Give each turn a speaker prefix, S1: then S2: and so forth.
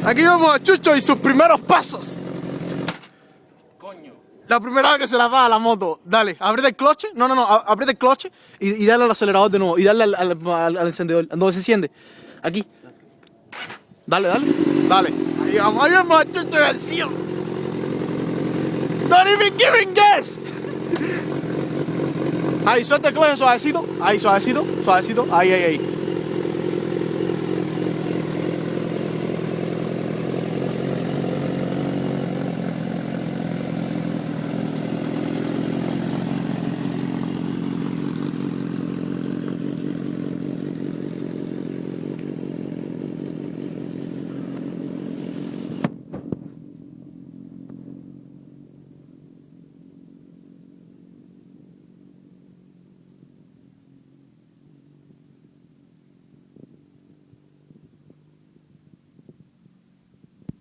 S1: Aquí vemos a Chucho y sus primeros pasos.
S2: Coño.
S1: La primera vez que se la va a la moto. Dale, aprieta el cloche. No, aprieta el cloche y dale al acelerador de nuevo. Y dale al encendedor. ¿Dónde se enciende? Aquí. Dale. Ahí vamos a Chucho en acción. Not even giving gas. Ahí, suelta el cloche suavecito. Ahí, suavecito. Ahí.